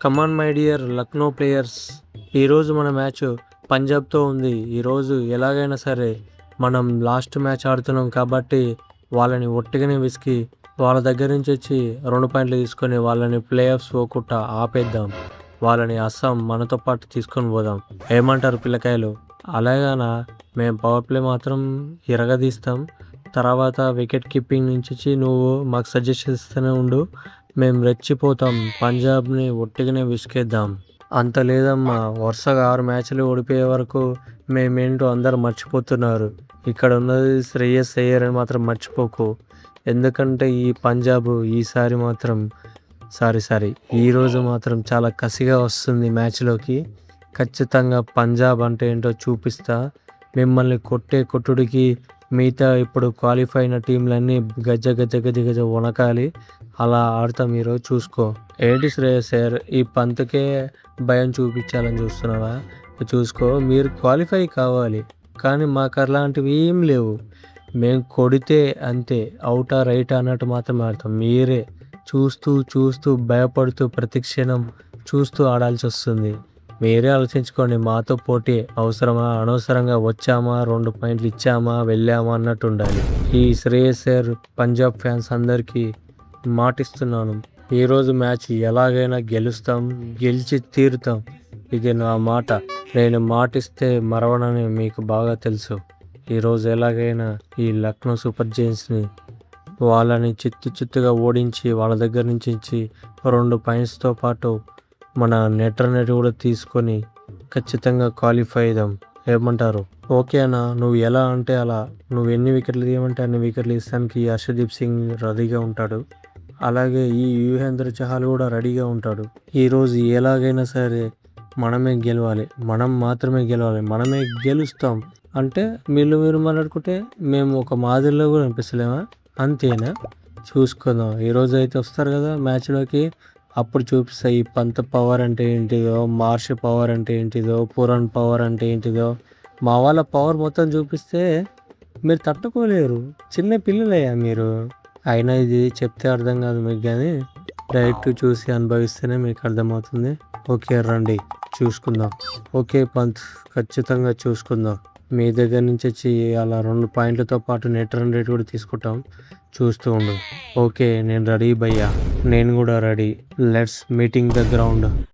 Come on my dear Lucknow players, ఈరోజు మన match పంజాబ్తో ఉంది. ఈరోజు ఎలాగైనా సరే మనం లాస్ట్ మ్యాచ్ ఆడుతున్నాం కాబట్టి వాళ్ళని ఒట్టిగానే విసికి వాళ్ళ దగ్గర నుంచి వచ్చి 2 పాయింట్లు తీసుకొని వాళ్ళని ప్లే ఆఫ్స్ పోకుండా ఆపేద్దాం. వాళ్ళని అస్సాం మనతో పాటు తీసుకొని పోదాం. ఏమంటారు పిల్లకాయలు? అలాగనా మేము పవర్ ప్లే మాత్రం ఇరగదీస్తాం. తర్వాత వికెట్ కీపింగ్ నుంచి నువ్వు మాకు సజెషన్ ఇస్తూనే ఉండు. మేము రెచ్చిపోతాం. పంజాబ్ని ఒట్టిగానే విసికేద్దాం. అంత లేదమ్మా, వరుసగా 6 మ్యాచ్లు ఓడిపోయే వరకు మేమేంటో అందరు మర్చిపోతున్నారు. ఇక్కడ ఉన్నది శ్రేయస్ అయ్యర్ అని మాత్రం మర్చిపోకు. ఎందుకంటే ఈ పంజాబ్ ఈసారి మాత్రం ఈరోజు మాత్రం చాలా కసిగా వస్తుంది మ్యాచ్లోకి. ఖచ్చితంగా పంజాబ్ అంటే ఏంటో చూపిస్తా. మిమ్మల్ని కొట్టుడికి మిగతా ఇప్పుడు క్వాలిఫై అయిన టీంలన్నీ గజ వణకాలి. అలా ఆడతాం ఈరోజు, చూసుకో. ఏంటి శ్రేయస్ సార్, ఈ పంత్కే భయం చూపించాలని చూస్తున్నావా? చూసుకో, మీరు క్వాలిఫై కావాలి, కానీ మాకు అలాంటివి ఏం లేవు. మేము కొడితే అంతే, అవుటా రైటా అన్నట్టు మాత్రం ఆడతాం. మీరే చూస్తూ భయపడుతూ ప్రతిక్షణం చూస్తూ ఆడాల్సి వస్తుంది. మీరే ఆలోచించుకోండి. మాతో పోటీ అవసరమా? అనవసరంగా వచ్చామా, 2 పాయింట్లు ఇచ్చామా, వెళ్ళామా అన్నట్టు ఉండాలి. ఈ శ్రేయస్ సార్ పంజాబ్ ఫ్యాన్స్ అందరికీ మాటిస్తున్నాను, ఈరోజు మ్యాచ్ ఎలాగైనా గెలుస్తాం, గెలిచి తీరుతాం. ఇది నా మాట. నేను మాటిస్తే మరవనని మీకు బాగా తెలుసు. ఈరోజు ఎలాగైనా ఈ లక్నో సూపర్ జైంట్స్ని వాళ్ళని చిత్తుగా ఓడించి వాళ్ళ దగ్గర నుంచి 2 పాయింట్స్తో పాటు మన నెట్ కూడా తీసుకొని ఖచ్చితంగా క్వాలిఫై అయ్యాం. ఏమంటారు? ఓకేనా? నువ్వు ఎలా అంటే అలా, నువ్వు ఎన్ని వికెట్లు తీయమంటే అన్ని వికెట్లు ఇస్తానికి హర్షదీప్ సింగ్ రెడీగా ఉంటాడు. అలాగే ఈ యుజవేంద్ర చహల్ కూడా రెడీగా ఉంటాడు. ఈరోజు ఎలాగైనా సరే మనమే గెలవాలి, మనం మాత్రమే గెలవాలి, మనమే గెలుస్తాం. అంటే మీరు మాట్లాడుకుంటే మేము ఒక మాదిరిలో కూడా అనిపిస్తలేమా? అంతేనా? చూసుకుందాం. ఈరోజు అయితే వస్తారు కదా మ్యాచ్లోకి, అప్పుడు చూపిస్తా ఈ పంత్ పవర్ అంటే ఏంటిదో, మార్ష్ పవర్ అంటే ఏంటిదో, పురాణ్ పవర్ అంటే ఏంటిదో. మా వాళ్ళ పవర్ మొత్తం చూపిస్తే మీరు తట్టుకోలేరు. చిన్న పిల్లలయ్యా మీరు. అయినా ఇది చెప్తే అర్థం కాదు మీకు, కానీ డైరెక్ట్ చూసి అనుభవిస్తేనే మీకు అర్థమవుతుంది. ఓకే రండి చూసుకుందాం. ఓకే పంత్, ఖచ్చితంగా చూసుకుందాం. మీ దగ్గర నుంచి వచ్చి అలా 2 పాయింట్లతో పాటు నెట్ రన్ రేట్ కూడా తీసుకుంటాం. చూస్తూ ఉండు. ఓకే నేను రెడీ భయ్యా. నేను కూడా ready. Let's meeting the ground.